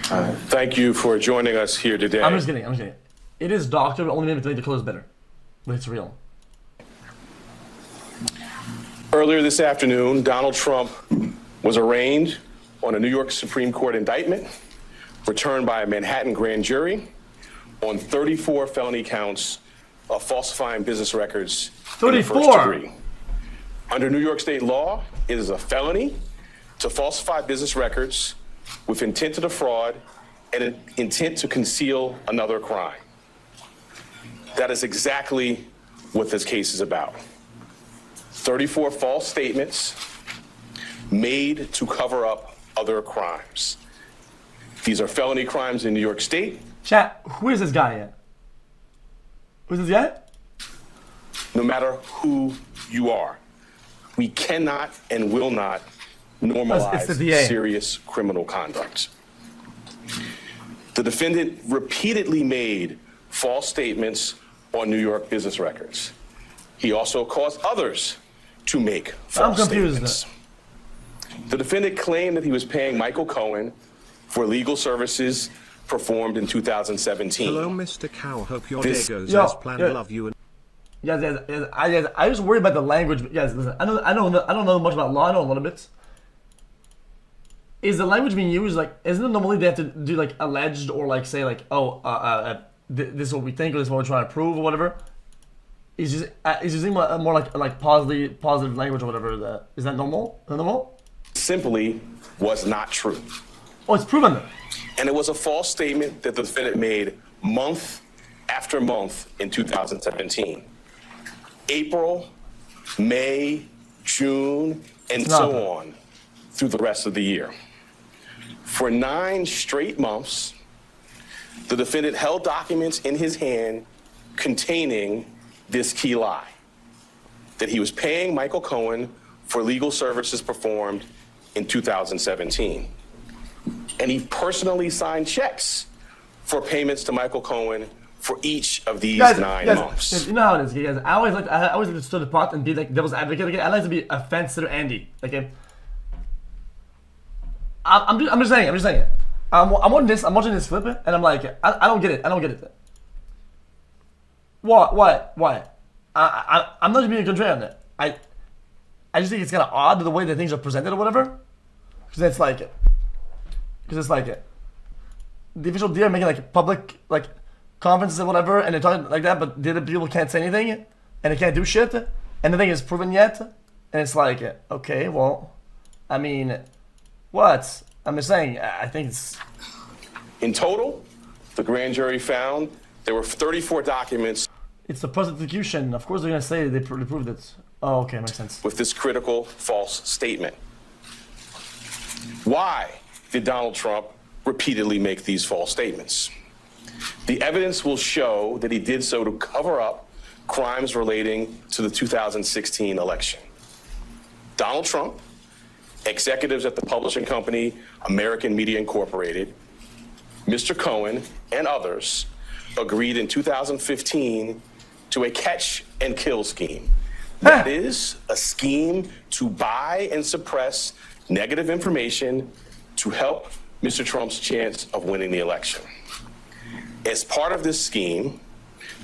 Thank you for joining us here today. I'm just kidding. It is doctor, but only to make the clothes better. But it's real. Earlier this afternoon, Donald Trump was arraigned on a New York Supreme Court indictment returned by a Manhattan grand jury on 34 felony counts of falsifying business records 34. in the first degree. Under New York state law, it is a felony to falsify business records with intent to defraud and an intent to conceal another crime. That is exactly what this case is about. 34 false statements made to cover up other crimes. These are felony crimes in New York State. Chat, who is this guy yet? Who's this guy? No matter who you are, we cannot and will not normalize serious criminal conduct. The defendant repeatedly made false statements on New York business records. He also caused others to make false statements. The defendant claimed that he was paying Michael Cohen for legal services performed in 2017. Hello, Mr. Cow. Hope your day goes as planned. Love you. Yes. I just worry about the language. Yes, listen. I don't know much about law. I know a little bit. Is the language being used like? Isn't it normally they have to do like alleged or like say like this is what we think or this is what we're trying to prove or whatever? Is using more like positive language or whatever. Is that normal? Is that normal? Simply was not true. Oh, it's proven then. And it was a false statement that the defendant made month after month in 2017. April, May, June, and so on through the rest of the year. For 9 straight months, the defendant held documents in his hand containing this key lie, that he was paying Michael Cohen for legal services performed in 2017. And he personally signed checks for payments to Michael Cohen for each of these 9 months. Guys, you know how it is, guys. I always like to stir the pot and be like devil's advocate. Okay? I like to be a fencer, Andy. Okay. I'm just saying it. I'm watching this clip and I'm like, I don't get it. Why? I'm not being contrary on it. I just think it's kind of odd the way that things are presented or whatever. Because it's like the official deal making like public like conferences and whatever, and they're talking like that, but the other people can't say anything and they can't do shit, and nothing is proven yet, and it's like, okay, well, I mean, what? I'm just saying, I think it's... In total, the grand jury found there were 34 documents. It's the prosecution. Of course they're going to say they proved it. Oh, okay, makes sense. With this critical false statement. Why did Donald Trump repeatedly make these false statements? The evidence will show that he did so to cover up crimes relating to the 2016 election. Donald Trump, executives at the publishing company American Media Incorporated, Mr. Cohen, and others agreed in 2015 to a catch and kill scheme. That is a scheme to buy and suppress negative information to help Mr. Trump's chance of winning the election. As part of this scheme,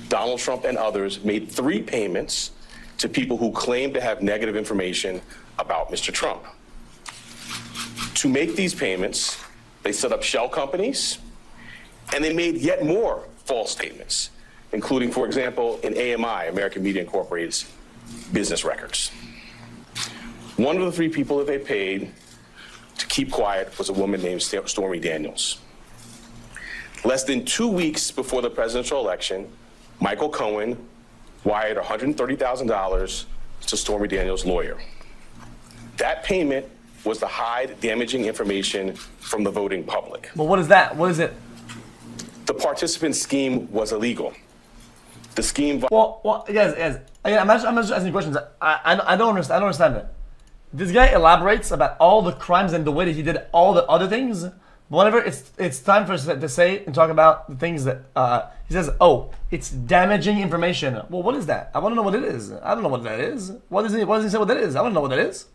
Donald Trump and others made 3 payments to people who claimed to have negative information about Mr. Trump. To make these payments, they set up shell companies, and they made yet more false statements, including, for example, in AMI, American Media Incorporated's business records. One of the 3 people that they paid to keep quiet was a woman named Stormy Daniels. Less than 2 weeks before the presidential election, Michael Cohen wired $130,000 to Stormy Daniels' lawyer. That payment was to hide damaging information from the voting public. Well, what is that? What is it? The participant scheme was illegal. The scheme... Well, guys, I'm just asking questions. I don't understand it. This guy elaborates about all the crimes and the way that he did all the other things. But whenever it's time for us to say and talk about the things that he says, oh, it's damaging information. Well, what is that? I want to know what it is. I don't know what that is. What does he say what that is? I want to know what that is.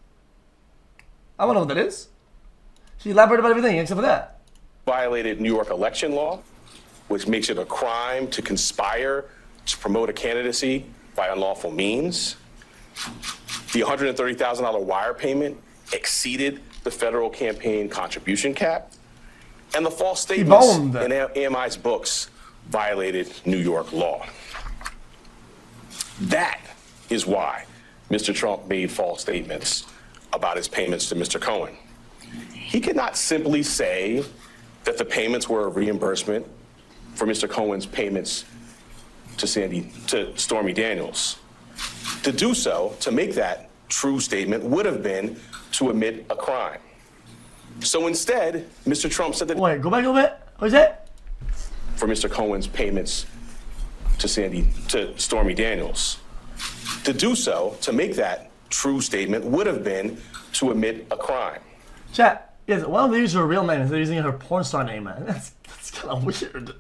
I want to know what that is. He elaborated about everything except for that. Violated New York election law, which makes it a crime to conspire to promote a candidacy by unlawful means. The $130,000 wire payment exceeded the federal campaign contribution cap. And the false statements in AMI's books violated New York law. That is why Mr. Trump made false statements about his payments to Mr. Cohen. He could not simply say that the payments were a reimbursement for Mr. Cohen's payments to Stormy Daniels. To do so, to make that true statement, would have been to admit a crime. So instead, Mr. Trump said that— Wait, go back a little bit. What is it? For Mr. Cohen's payments to Stormy Daniels. To do so, to make that true statement, would have been to admit a crime. Chat, yes, why don't they use her real name instead of using her porn star name, man? That's kind of weird.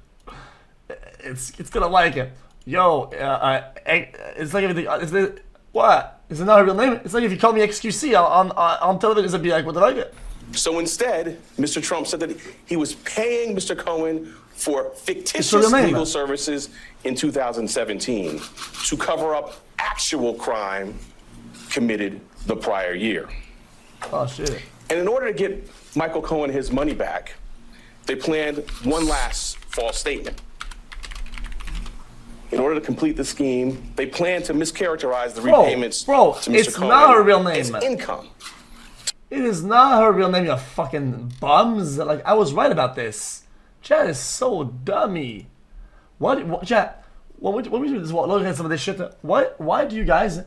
It's kind of like, yo, it's like if what? Is it not her real name? It's like if you call me XQC on television, it'd be like, what the fuck? So instead, Mr. Trump said that he was paying Mr. Cohen for fictitious legal services in 2017 to cover up actual crime committed the prior year. Oh, shit. And in order to get Michael Cohen his money back, they planned one last false statement. In order to complete the scheme, they planned to mischaracterize the repayments to Mr. Cohen. It's not her real name. As income. It is not her real name, you fucking bums. Like, I was right about this. Chat is so dummy. Chat, when we do this, look at some of this shit. Why do you guys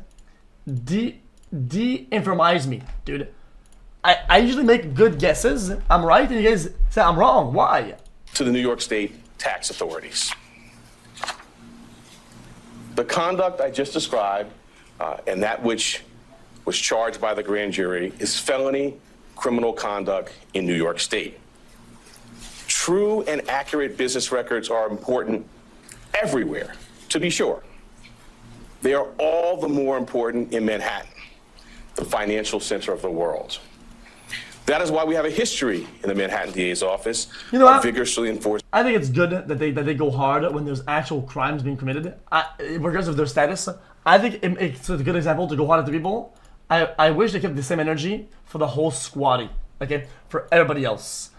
de-informatize me, dude? I usually make good guesses. I'm right, and you guys say I'm wrong. Why? To the New York State tax authorities. The conduct I just described, and that which was charged by the grand jury, is felony criminal conduct in New York State. True and accurate business records are important everywhere, to be sure. They are all the more important in Manhattan, the financial center of the world. That is why we have a history in the Manhattan DA's office of vigorously enforcing. I think it's good that they go hard when there's actual crimes being committed, regardless of their status. I think it's a good example to go hard at the people. I wish they kept the same energy for the whole squaddy, okay, for everybody else.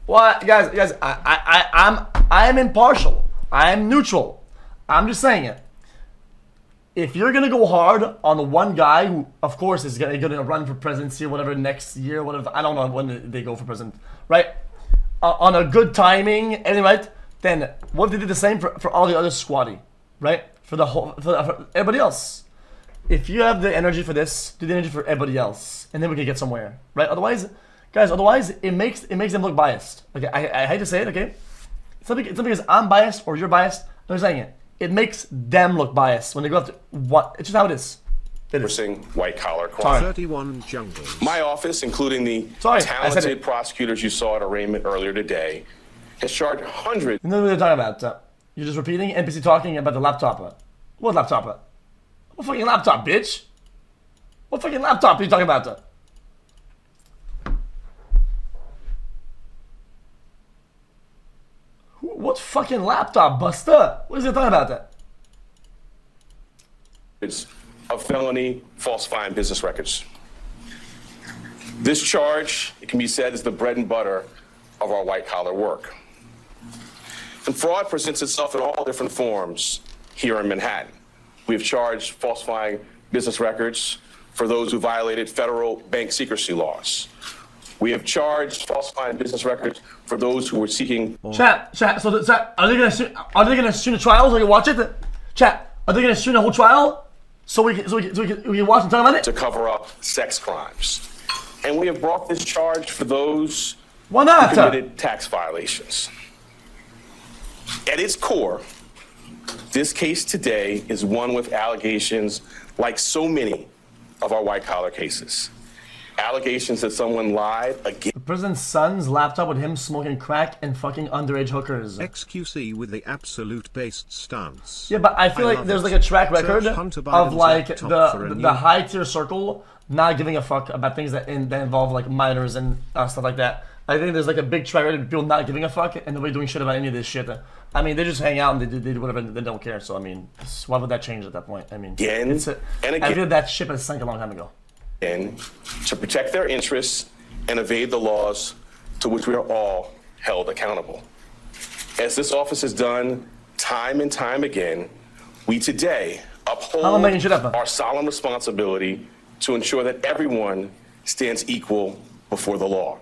Guys, I'm impartial. I'm neutral. I'm just saying it. If you're gonna go hard on the one guy who, of course, is gonna run for presidency or whatever next year, whatever, I don't know when they go for president, right? On a good timing, anyway, right? Then what if they did the same for all the other squaddy, right? For everybody else. If you have the energy for this, do the energy for everybody else, and then we can get somewhere, right? Otherwise, guys, it makes them look biased. Okay, I hate to say it, okay? It's not because I'm biased or you're biased. I'm saying it. It makes them look biased when they go after what? It's just how it is. White-collar crime. 31 jungles. My office, including the talented prosecutors you saw at arraignment earlier today, has charged hundreds. You know what they're talking about? You're just repeating NPC talking about the laptop. What laptop? What fucking laptop, bitch? What fucking laptop are you talking about? What fucking laptop, Buster? What is he talking about that? It's a felony falsifying business records. This charge, it can be said, is the bread and butter of our white-collar work. And fraud presents itself in all different forms here in Manhattan. We have charged falsifying business records for those who violated federal bank secrecy laws. We have charged falsifying business records for those who were seeking. Chat. So, are they gonna stream the trial so we can watch it? Chat. Are they gonna stream the whole trial so we can watch and talk about it? To cover up sex crimes, and we have brought this charge for those who committed tax violations. At its core, this case today is one with allegations like so many of our white-collar cases. Allegations that someone lied against the president's son's laptop with him smoking crack and fucking underage hookers. XQC with the absolute based stance. Yeah, but I feel like there's like a track record of like the high tier circle not giving a fuck about things that involve like minors and stuff like that. I think there's like a big track record of people not giving a fuck and nobody doing shit about any of this shit. I mean, they just hang out and they do whatever and they don't care. So I mean, why would that change at that point? I mean, and again, I feel that ship has sank a long time ago. And to protect their interests and evade the laws to which we are all held accountable. As this office has done time and time again, we today uphold our solemn responsibility to ensure that everyone stands equal before the law.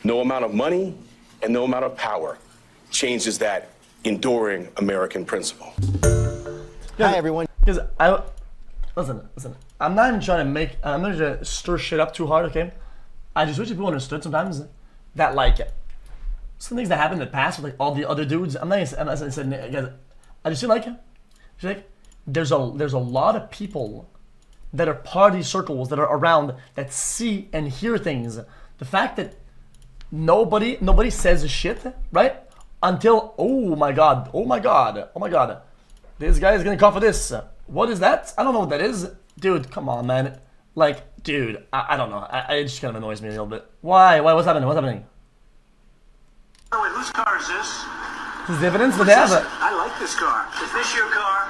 No amount of money and no amount of power changes that enduring American principle. Hi, everyone. Because listen. I'm not even trying to stir shit up too hard, okay? I just wish people understood sometimes that like some things that happened in the past with like all the other dudes. I'm not saying guys. I just feel like there's a lot of people that are part of these circles that are around that see and hear things. The fact that nobody says shit, right? Until oh my god, this guy is gonna call for this. What is that? I don't know what that is, dude. Come on, man. Like, dude, I don't know. It just kind of annoys me a little bit. Why? What's happening? What's happening? Oh, wait, whose car is this? This is evidence that they have it. I like this car. Is this your car?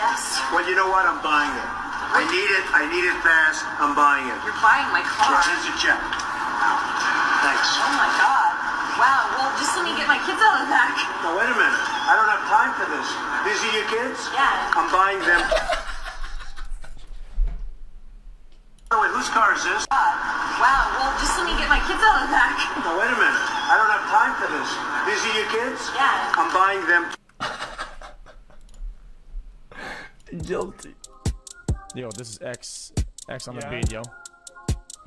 Yes. Well, you know what? I'm buying it. I need it fast. I'm buying it. You're buying my car? Here's a check. Thanks. Oh my god. Wow, well, just let me get my kids out of the back. Now, wait a minute. I don't have time for this. These are your kids? Yeah. I'm buying them. Oh, wait, whose car is this? Wow, well, just let me get my kids out of the back. Now, wait a minute. I don't have time for this. These are your kids? Yeah. I'm buying them. Guilty. Yo, this is X on the beat, yo.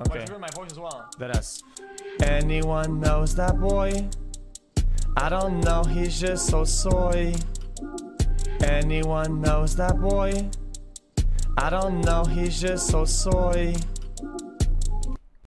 Okay. My voice as well. That ass. Anyone knows that boy? I don't know, he's just so soy. Anyone knows that boy? I don't know, he's just so soy.